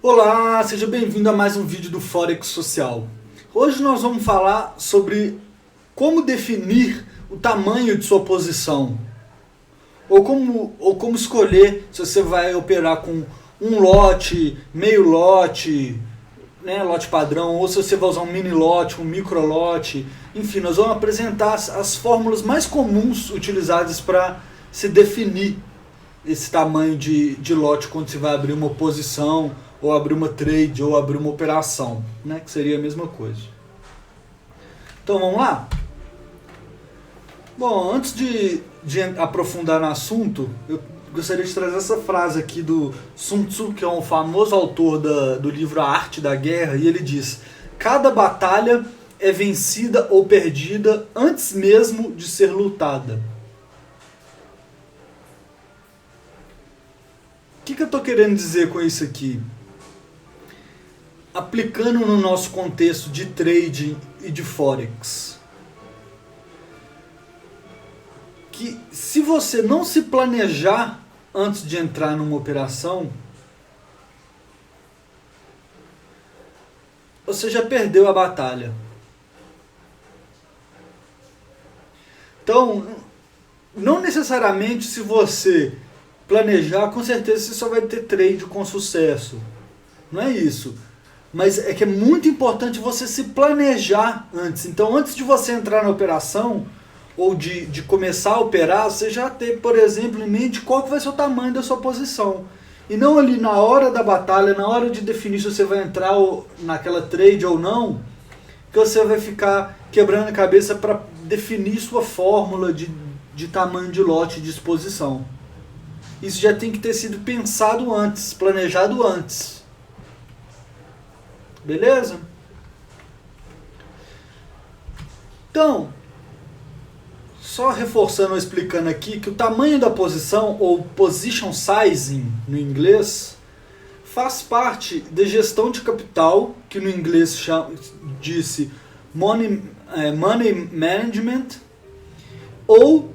Olá, seja bem-vindo a mais um vídeo do Forex Social. Hoje nós vamos falar sobre como definir o tamanho de sua posição, ou como escolher se você vai operar com um lote, meio lote, né, lote padrão, ou se você vai usar um mini lote, um micro lote. Enfim, nós vamos apresentar as fórmulas mais comuns utilizadas para se definir esse tamanho de lote quando você vai abrir uma posição, ou abrir uma trade, ou abrir uma operação, né, que seria a mesma coisa. Então vamos lá? Bom, antes de aprofundar no assunto, eu gostaria de trazer essa frase aqui do Sun Tzu, que é um famoso autor do livro A Arte da Guerra, e ele diz: cada batalha é vencida ou perdida antes mesmo de ser lutada. O que eu estou querendo dizer com isso aqui? Aplicando no nosso contexto de trading e de Forex, que se você não se planejar antes de entrar numa operação, você já perdeu a batalha. Então, não necessariamente se você planejar, com certeza você só vai ter trade com sucesso. Não é isso. Mas é que é muito importante você se planejar antes. Então, antes de você entrar na operação, ou de começar a operar, você já ter, por exemplo, em mente qual que vai ser o tamanho da sua posição. E não ali na hora da batalha, na hora de definir se você vai entrar naquela trade ou não, que você vai ficar quebrando a cabeça para definir sua fórmula de tamanho de lote de exposição. Isso já tem que ter sido pensado antes, planejado antes. Beleza? Então, só reforçando ou explicando aqui que o tamanho da posição, ou position sizing no inglês, faz parte da gestão de capital, que no inglês disse money management, ou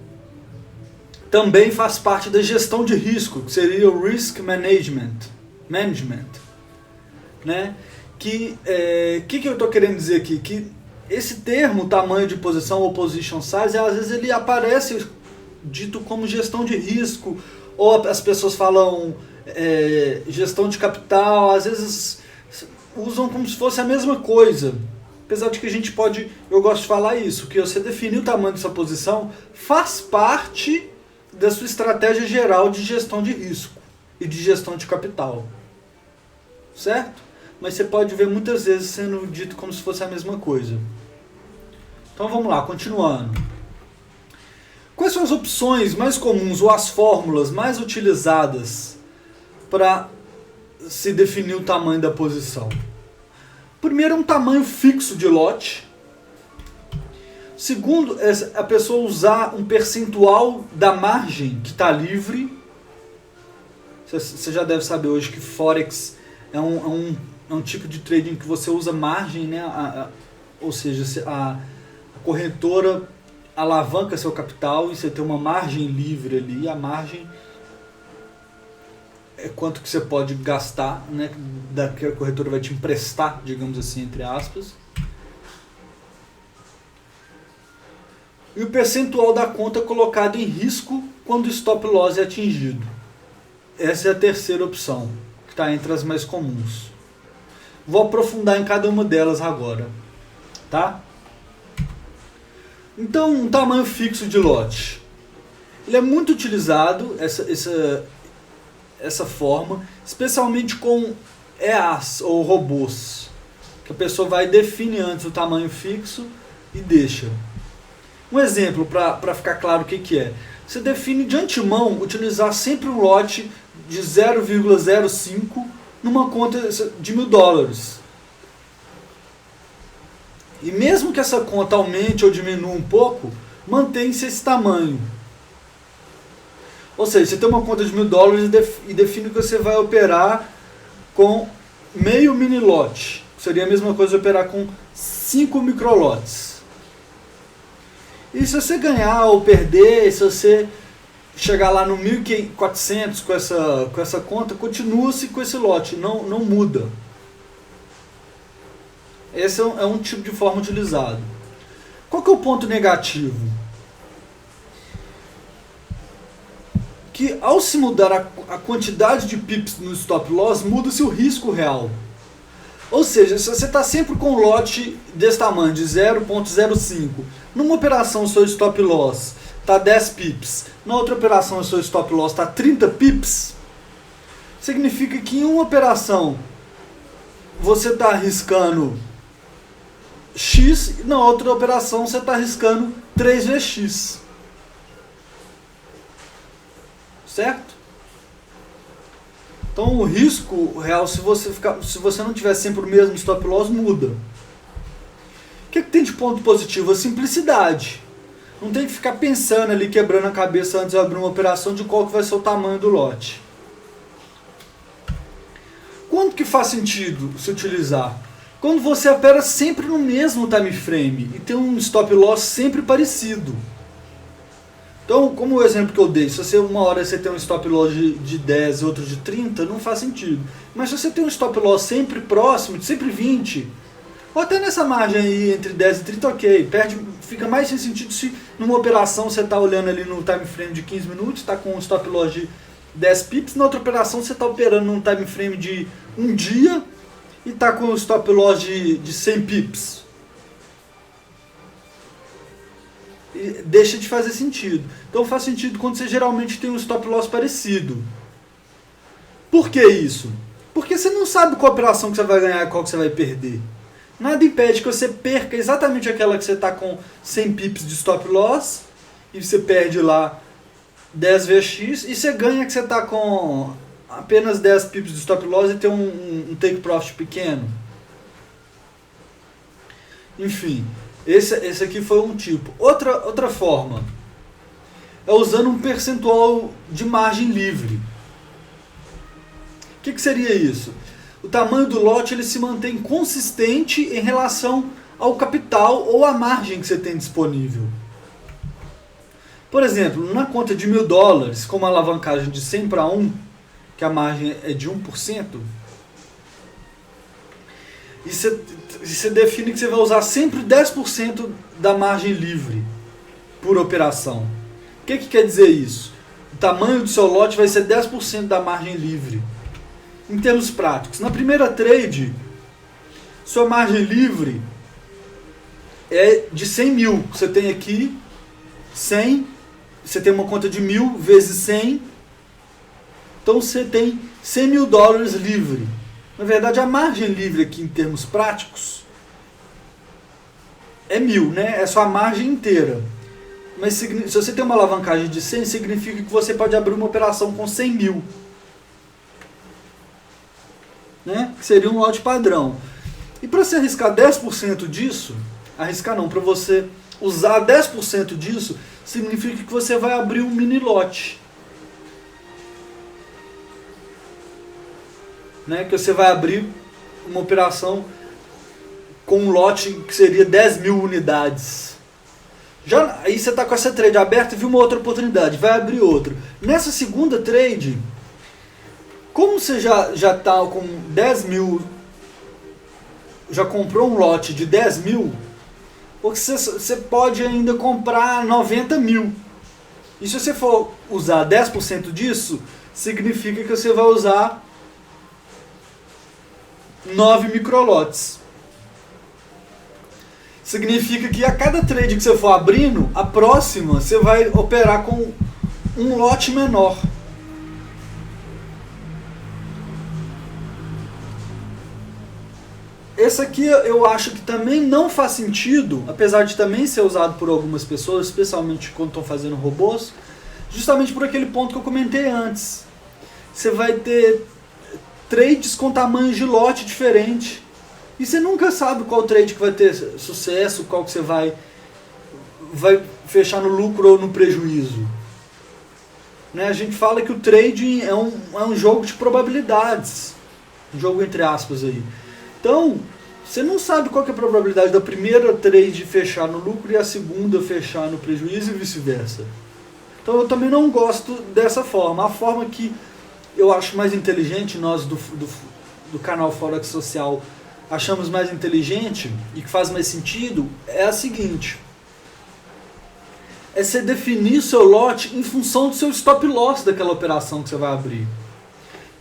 também faz parte da gestão de risco, que seria o risk management, né? Que eu estou querendo dizer aqui? Que esse termo, tamanho de posição ou position size, às vezes ele aparece dito como gestão de risco, ou as pessoas falam gestão de capital, às vezes usam como se fosse a mesma coisa. Apesar de que eu gosto de falar isso, que você definir o tamanho dessa posição faz parte da sua estratégia geral de gestão de risco e de gestão de capital. Certo? Mas você pode ver muitas vezes sendo dito como se fosse a mesma coisa. Então vamos lá, continuando. Quais são as opções mais comuns ou as fórmulas mais utilizadas para se definir o tamanho da posição? Primeiro é um tamanho fixo de lote. Segundo, é a pessoa usar um percentual da margem que está livre. Você já deve saber hoje que Forex é um tipo de trading que você usa margem, né? Ou seja, a corretora alavanca seu capital e você tem uma margem livre ali. A margem é quanto que você pode gastar, né? Que a corretora vai te emprestar, digamos assim, entre aspas. E o percentual da conta colocado em risco quando o stop loss é atingido. Essa é a terceira opção, que está entre as mais comuns. Vou aprofundar em cada uma delas agora, tá? Então, um tamanho fixo de lote. Ele é muito utilizado, essa forma, especialmente com EAs ou robôs, que a pessoa vai definir antes o tamanho fixo e deixa. Um exemplo para ficar claro o que é. Você define de antemão utilizar sempre um lote de 0,05 numa conta de $1.000. E mesmo que essa conta aumente ou diminua um pouco, mantém-se esse tamanho. Ou seja, você tem uma conta de $1.000 e define que você vai operar com meio mini lote. Seria a mesma coisa operar com 5 microlotes. E se você ganhar ou perder, se você chegar lá no 1.400 com essa conta, continua-se com esse lote, não muda. Esse é um tipo de forma utilizado. Qual que é o ponto negativo? Que ao se mudar a quantidade de pips no stop loss, muda-se o risco real. Ou seja, se você está sempre com um lote desse tamanho, de 0.05, numa operação o seu stop loss está 10 pips, na outra operação o seu stop loss está 30 pips, significa que em uma operação você está arriscando X, e na outra operação você está arriscando 3 vezes X. Certo? Então o risco real, se você não tiver sempre o mesmo stop loss, muda. O que tem de ponto positivo? A simplicidade. Não tem que ficar pensando ali, quebrando a cabeça antes de abrir uma operação de qual que vai ser o tamanho do lote. Quando que faz sentido se utilizar? Quando você opera sempre no mesmo time frame e tem um stop loss sempre parecido. Então, como o exemplo que eu dei, se você uma hora você tem um stop loss de 10 e outro de 30, não faz sentido. Mas se você tem um stop loss sempre próximo, sempre 20, ou até nessa margem aí entre 10 e 30, ok. Fica mais sem sentido se numa operação você está olhando ali no time frame de 15 minutos, está com um stop loss de 10 pips, na outra operação você está operando num time frame de um dia e está com um stop loss de 100 pips. E deixa de fazer sentido. Então faz sentido quando você geralmente tem um stop loss parecido. Por que isso? Porque você não sabe qual operação que você vai ganhar e qual que você vai perder. Nada impede que você perca exatamente aquela que você está com 100 pips de stop loss e você perde lá 10 vezes X, e você ganha que você está com apenas 10 pips de stop loss e tem um take profit pequeno. Enfim, esse aqui foi um tipo. Outra forma é usando um percentual de margem livre. O que seria isso? O tamanho do lote ele se mantém consistente em relação ao capital ou à margem que você tem disponível. Por exemplo, na conta de $1.000, com uma alavancagem de 100 para 1, que a margem é de 1%, e você define que você vai usar sempre 10% da margem livre por operação. O que quer dizer isso? O tamanho do seu lote vai ser 10% da margem livre. Em termos práticos, na primeira trade, sua margem livre é de 100 mil. Você tem aqui 100, você tem uma conta de 1.000 vezes 100, então você tem $100 mil livre. Na verdade, a margem livre aqui em termos práticos é 1.000, né? É sua margem inteira. Mas se você tem uma alavancagem de 100, significa que você pode abrir uma operação com 100 mil. Né? Que seria um lote padrão. E para você arriscar 10% disso, para você usar 10% disso, significa que você vai abrir um mini lote. Né? Que você vai abrir uma operação com um lote que seria 10 mil unidades. Aí você está com essa trade aberta e viu uma outra oportunidade, vai abrir outra. Nessa segunda trade, como você já está com 10 mil, já comprou um lote de 10 mil, você pode ainda comprar 90 mil. E se você for usar 10% disso, significa que você vai usar 9 microlotes. Significa que a cada trade que você for abrindo, a próxima você vai operar com um lote menor. Esse aqui eu acho que também não faz sentido, apesar de também ser usado por algumas pessoas, especialmente quando estão fazendo robôs, justamente por aquele ponto que eu comentei antes. Você vai ter trades com tamanhos de lote diferente. E você nunca sabe qual trade que vai ter sucesso, qual que você vai fechar no lucro ou no prejuízo. Né? A gente fala que o trading é um jogo de probabilidades. Um jogo entre aspas aí. Então, você não sabe qual que é a probabilidade da primeira trade fechar no lucro e a segunda fechar no prejuízo e vice-versa. Então eu também não gosto dessa forma. A forma que eu acho mais inteligente, nós do canal Forex Social achamos mais inteligente e que faz mais sentido, é a seguinte: é você definir o seu lote em função do seu stop loss daquela operação que você vai abrir.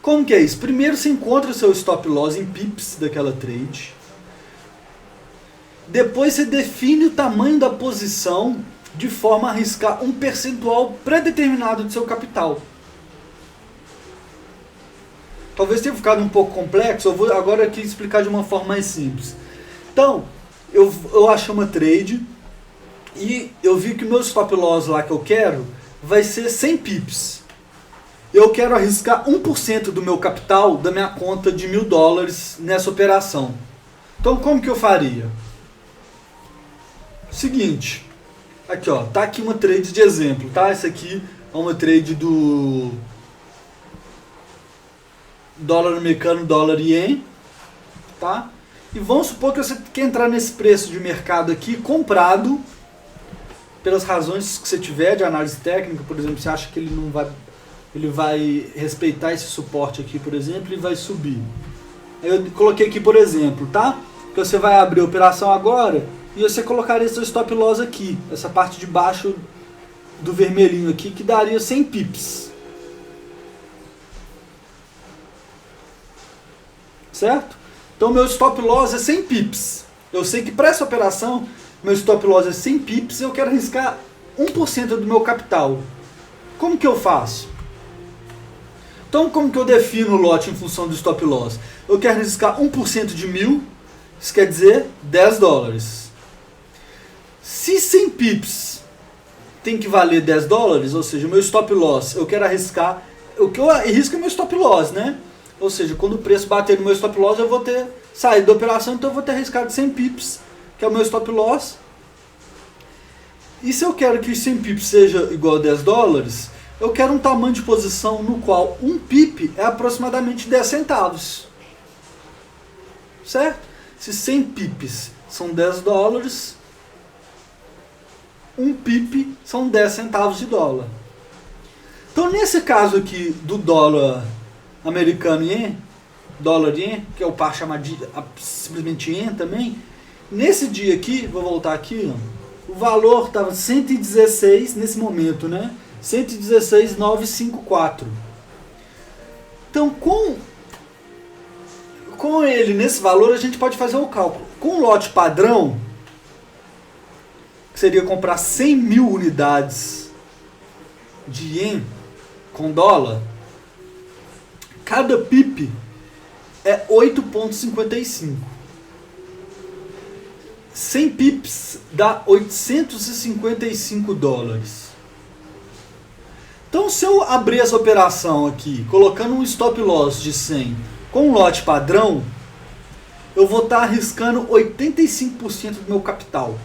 Como que é isso? Primeiro você encontra o seu stop loss em pips daquela trade. Depois você define o tamanho da posição de forma a arriscar um percentual pré-determinado do seu capital. Talvez tenha ficado um pouco complexo, eu vou agora aqui explicar de uma forma mais simples. Então, eu achei uma trade e eu vi que o meu stop loss lá que eu quero vai ser 100 pips. Eu quero arriscar 1% do meu capital da minha conta de $1.000 nessa operação. Então, como que eu faria? Seguinte, aqui ó, tá aqui uma trade de exemplo, tá? Essa aqui é uma trade do dólar americano, dólar ien, tá? E vamos supor que você quer entrar nesse preço de mercado aqui, comprado, pelas razões que você tiver de análise técnica, por exemplo, você acha que ele vai respeitar esse suporte aqui, por exemplo, e vai subir. Eu coloquei aqui, por exemplo, tá? Que você vai abrir a operação agora e você colocaria seu stop loss aqui, essa parte de baixo do vermelhinho aqui, que daria 100 pips. Certo? Então meu stop loss é 100 pips. Eu sei que para essa operação, meu stop loss é 100 pips e eu quero arriscar 1% do meu capital. Como que eu faço? Então, como que eu defino o lote em função do stop loss? Eu quero arriscar 1% de 1.000, isso quer dizer $10. Se 100 pips tem que valer $10, ou seja, o meu stop loss, eu quero arriscar, o que eu arrisco é meu stop loss, né? Ou seja, quando o preço bater no meu stop loss, eu vou ter saído da operação, então eu vou ter arriscado 100 pips, que é o meu stop loss. E se eu quero que os 100 pips seja igual a $10, eu quero um tamanho de posição no qual um pip é aproximadamente 10 centavos. Certo? Se 100 pips são $10, um pip são 10 centavos de dólar. Então, nesse caso aqui do dólar americano ien, dólar ien, que é o par chamado de simplesmente ien também, nesse dia aqui, vou voltar aqui, ó, o valor estava 116 nesse momento, né? 116,954. Então, com ele nesse valor, a gente pode fazer o cálculo. Com o lote padrão, que seria comprar 100 mil unidades de ien com dólar, cada pip é 8,55. 100 pips dá $855. Então, se eu abrir essa operação aqui, colocando um stop loss de 100 com um lote padrão, eu vou estar arriscando 85% do meu capital.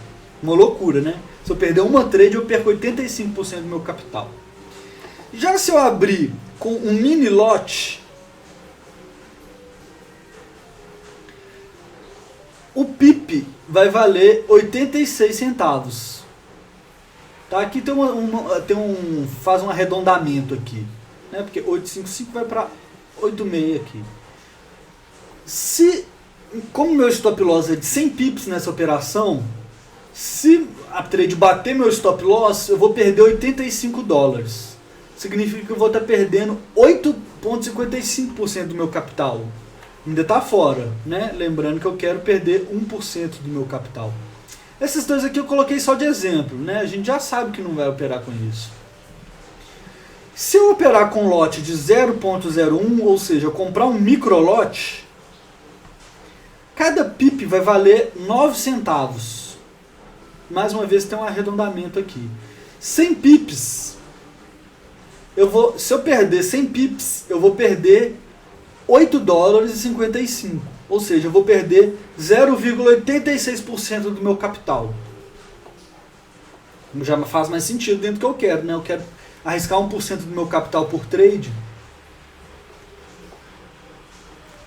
Uma loucura, né? Se eu perder uma trade, eu perco 85% do meu capital. Já se eu abrir com um mini lote, o pip vai valer 86 centavos. Tá? Aqui faz um arredondamento aqui, né? Porque 855 vai para 86 aqui. Como meu stop loss é de 100 pips nessa operação, se a trade bater meu stop loss, eu vou perder $85. Significa que eu vou estar perdendo 8,55% do meu capital. Ainda está fora, né? Lembrando que eu quero perder 1% do meu capital. Esses dois aqui eu coloquei só de exemplo, né? A gente já sabe que não vai operar com isso. Se eu operar com lote de 0,01, ou seja, eu comprar um micro lote, cada pip vai valer 9 centavos. Mais uma vez tem um arredondamento aqui. 100 pips, se eu perder 100 pips, eu vou perder $8,55. Ou seja, eu vou perder 0,86% do meu capital. Já faz mais sentido dentro do que eu quero, né? Eu quero arriscar 1% do meu capital por trade.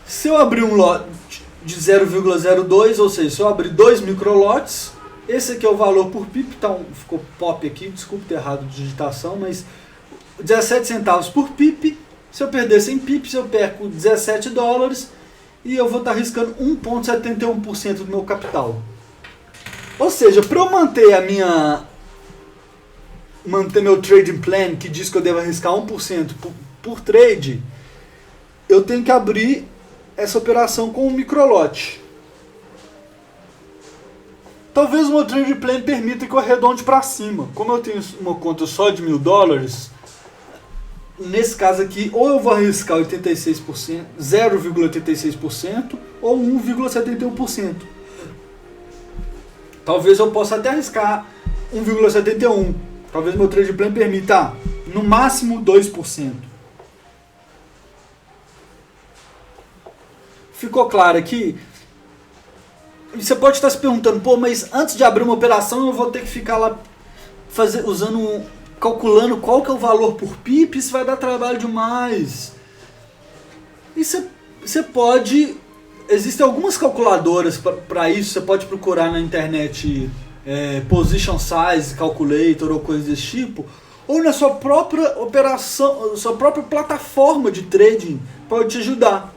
Se eu abrir um lote de 0,02, ou seja, se eu abrir 2 microlotes, Esse aqui é o valor por pip, tá ficou pop aqui, desculpa ter errado de digitação, mas 17 centavos por pip. Se eu perder 100 pips, eu perco 17 dólares e eu vou estar arriscando 1,71% do meu capital. Ou seja, para eu manter meu trading plan, que diz que eu devo arriscar 1% por trade, eu tenho que abrir essa operação com um microlote. Talvez o meu trading plan permita que eu arredonde para cima. Como eu tenho uma conta só de $1.000, nesse caso aqui, ou eu vou arriscar 86%, 0,86% ou 1,71%. Talvez eu possa até arriscar 1,71%. Talvez meu trade plan permita, no máximo, 2%. Ficou claro aqui? Você pode estar se perguntando, pô, mas antes de abrir uma operação eu vou ter que ficar lá calculando qual que é o valor por pip, isso vai dar trabalho demais. E você pode... Existem algumas calculadoras para isso, você pode procurar na internet Position Size Calculator ou coisas desse tipo, ou na sua própria operação, sua própria plataforma de trading pode te ajudar.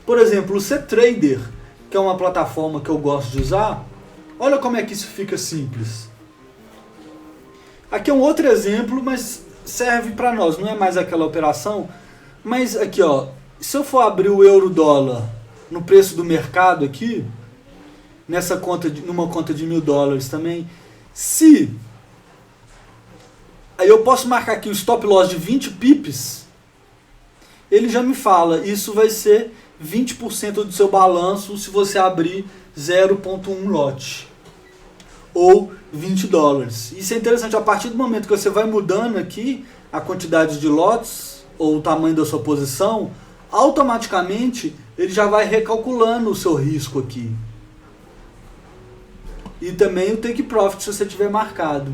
Por exemplo, o CTrader, que é uma plataforma que eu gosto de usar, olha como é que isso fica simples. Aqui é um outro exemplo, mas serve para nós, não é mais aquela operação, mas aqui ó, se eu for abrir o euro-dólar no preço do mercado aqui, numa conta de $1.000 também, aí eu posso marcar aqui o stop loss de 20 pips, ele já me fala, isso vai ser 20% do seu balanço se você abrir 0,1 lote, ou $20. Isso é interessante, a partir do momento que você vai mudando aqui a quantidade de lotes, ou o tamanho da sua posição, automaticamente ele já vai recalculando o seu risco aqui. E também o take profit se você tiver marcado.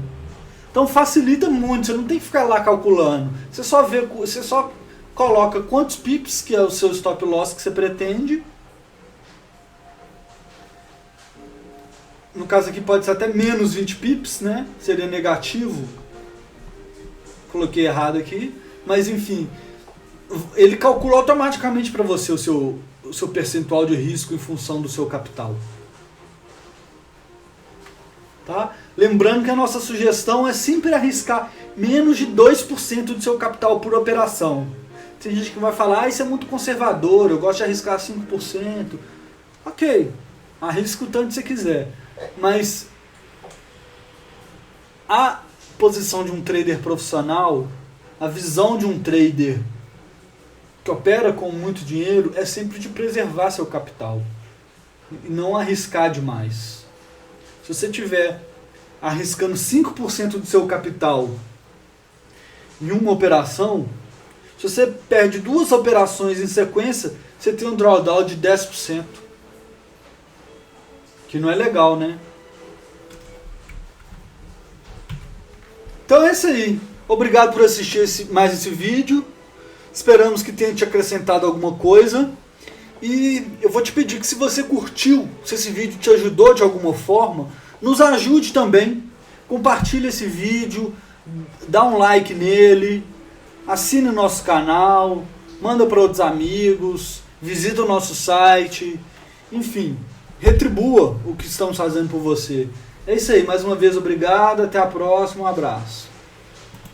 Então facilita muito, você não tem que ficar lá calculando. Você só coloca quantos pips, que é o seu stop loss que você pretende. No caso aqui pode ser até menos 20 pips, né? Seria negativo. Coloquei errado aqui. Mas enfim, ele calcula automaticamente para você o seu percentual de risco em função do seu capital. Tá? Lembrando que a nossa sugestão é sempre arriscar menos de 2% do seu capital por operação. Tem gente que vai falar, isso é muito conservador, eu gosto de arriscar 5%. Ok, arrisca o tanto que você quiser. Mas a posição de um trader profissional, a visão de um trader que opera com muito dinheiro é sempre de preservar seu capital e não arriscar demais. Se você estiver arriscando 5% do seu capital em uma operação, se você perde 2 operações em sequência, você tem um drawdown de 10%. Que não é legal, né? Então é isso aí. Obrigado por assistir mais esse vídeo. Esperamos que tenha te acrescentado alguma coisa. E eu vou te pedir que se você curtiu, se esse vídeo te ajudou de alguma forma, nos ajude também. Compartilhe esse vídeo, dá um like nele, assine o nosso canal, manda para outros amigos, visita o nosso site, enfim, retribua o que estamos fazendo por você. É isso aí, mais uma vez obrigado, até a próxima, um abraço.